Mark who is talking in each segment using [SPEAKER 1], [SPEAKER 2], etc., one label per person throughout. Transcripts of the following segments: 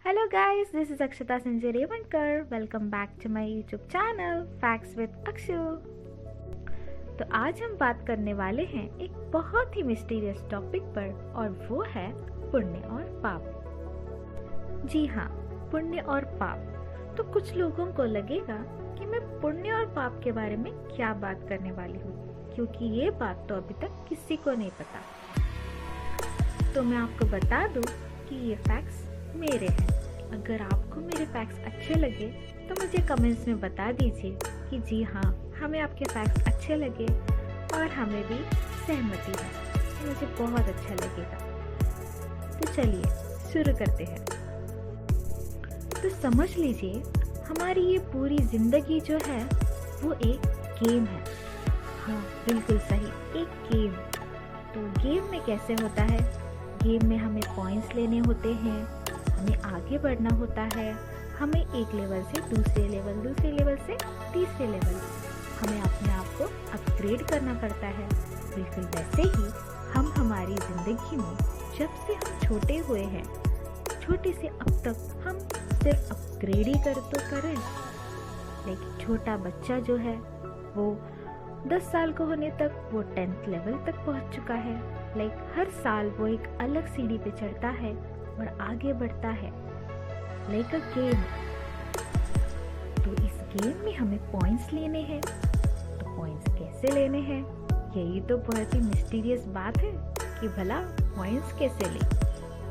[SPEAKER 1] Hello guys, this is Akshata Sanjay Revankar. Welcome back to my YouTube channel Facts with Akshu. तो आज हम बात करने वाले हैं एक बहुत ही मिस्टीरियस टॉपिक पर और वो है पुण्य और पाप। जी हाँ, पुण्य और पाप। तो कुछ लोगों को लगेगा कि मैं पुण्य और पाप के बारे में क्या बात करने वाली हूँ, क्योंकि ये बात तो अभी तक किसी को नहीं पता। तो मैं आपको बता दूँ कि ये फैक्ट्स मेरे हैं। अगर आपको मेरे फैक्ट्स अच्छे लगे तो मुझे कमेंट्स में बता दीजिए कि जी हाँ, हमें आपके फैक्ट्स अच्छे लगे और हमें भी सहमति है, तो मुझे बहुत अच्छा लगेगा। तो चलिए शुरू करते हैं। तो समझ लीजिए, हमारी ये पूरी जिंदगी जो है वो एक गेम है। हाँ, बिल्कुल सही, एक गेम। तो गेम में कैसे होता है? गेम में हमें पॉइंट्स लेने होते हैं, हमें आगे बढ़ना होता है, हमें एक लेवल से दूसरे लेवल से तीसरे लेवल, हमें अपने आप को अपग्रेड करना पड़ता है। बिल्कुल वैसे ही हम हमारी ज़िंदगी में जब से हम छोटे हुए हैं, छोटे से अब तक हम सिर्फ अपग्रेड ही करें। लेकिन छोटा बच्चा जो है वो 10 साल को होने तक वो 10th लेवल तक पहुंच चुका है। हर साल वो एक अलग सीढ़ी पे चढ़ता है और आगे बढ़ता है, लाइक अ गेम। तो इस गेम में हमें पॉइंट्स लेने हैं। तो पॉइंट्स कैसे लेने हैं, यही तो बहुत ही मिस्टीरियस बात है कि भला पॉइंट्स कैसे ले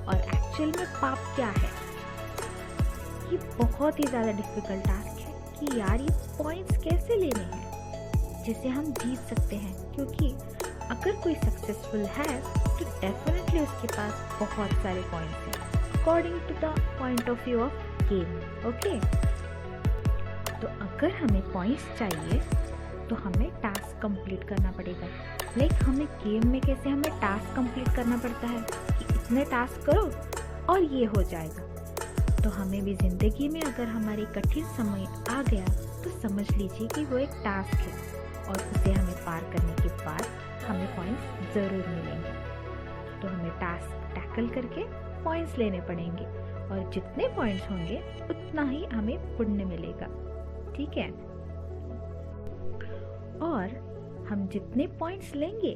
[SPEAKER 1] और एक्चुअल में पाप क्या है। ये बहुत ही ज़्यादा डिफिकल्ट टास्क है कि यार ये पॉइंट्स कैसे लेने हैं जिससे हम जीत सकते हैं, क्योंकि अगर कोई सक्सेसफुल है तो डेफिनेटली उसके पास बहुत सारे पॉइंट्स हैं according to the point of view of game. Okay, तो अगर हमें पॉइंट्स चाहिए तो हमें टास्क कंप्लीट करना पड़ेगा। हमें गेम में कैसे हमें टास्क कंप्लीट करना पड़ता है कि इतने टास्क करो और ये हो जाएगा। तो हमें भी ज़िंदगी में अगर हमारे कठिन समय आ गया तो समझ लीजिए कि वो एक टास्क है और उसे हमें पार करने के बाद हमें पॉइंट्स ज़रूर मिलेंगे। तो हमें टास्क टैकल करके पॉइंट्स लेने पड़ेंगे और जितने पॉइंट्स होंगे उतना ही हमें पुण्य मिलेगा। ठीक है, और हम जितने पॉइंट्स लेंगे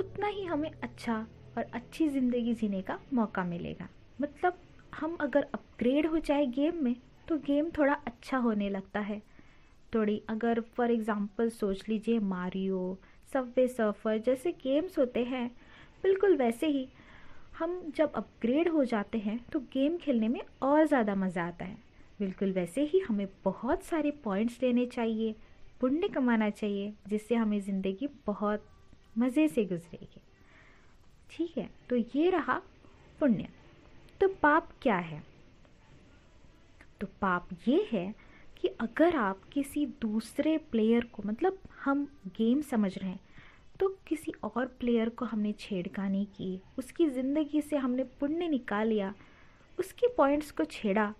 [SPEAKER 1] उतना ही हमें अच्छा और अच्छी ज़िंदगी जीने का मौका मिलेगा। मतलब हम अगर अपग्रेड हो जाए गेम में तो गेम थोड़ा अच्छा होने लगता है। थोड़ी अगर फॉर एग्जांपल सोच लीजिए मारियो, सबवे सर्फर जैसे गेम्स होते हैं, बिल्कुल वैसे ही हम जब अपग्रेड हो जाते हैं तो गेम खेलने में और ज़्यादा मज़ा आता है। बिल्कुल वैसे ही हमें बहुत सारे पॉइंट्स लेने चाहिए, पुण्य कमाना चाहिए, जिससे हमें ज़िंदगी बहुत मज़े से गुजरेगी। ठीक है, तो ये रहा पुण्य। तो पाप क्या है? तो पाप ये है कि अगर आप किसी दूसरे प्लेयर को, मतलब हम गेम समझ रहे हैं, तो किसी और प्लेयर को हमने छेड़खानी की, उसकी ज़िंदगी से हमने पुण्य निकाल लिया, उसके पॉइंट्स को छेड़ा,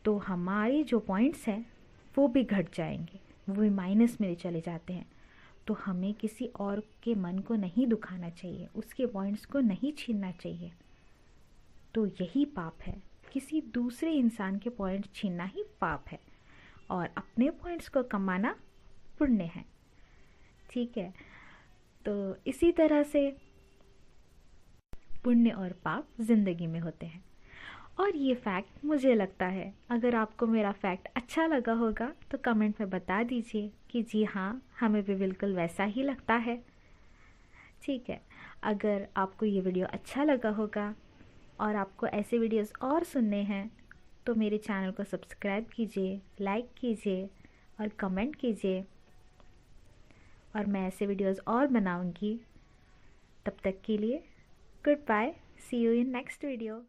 [SPEAKER 1] तो हमारे जो पॉइंट्स हैं वो भी घट जाएंगे, वो भी माइनस में चले जाते हैं। तो हमें किसी और के मन को नहीं दुखाना चाहिए, उसके पॉइंट्स को नहीं छीनना चाहिए। तो यही पाप है, किसी दूसरे इंसान के पॉइंट्स छीनना ही पाप है और अपने पॉइंट्स को कमाना पुण्य है। ठीक है, तो इसी तरह से पुण्य और पाप जिंदगी में होते हैं। और ये फैक्ट मुझे लगता है, अगर आपको मेरा फैक्ट अच्छा लगा होगा तो कमेंट में बता दीजिए कि जी हाँ, हमें भी बिल्कुल वैसा ही लगता है। ठीक है, अगर आपको ये वीडियो अच्छा लगा होगा और आपको ऐसे वीडियोस और सुनने हैं तो मेरे चैनल को सब्सक्राइब कीजिए, लाइक कीजिए और कमेंट कीजिए, और मैं ऐसे वीडियोस और बनाऊंगी। तब तक के लिए good bye, see you in next video.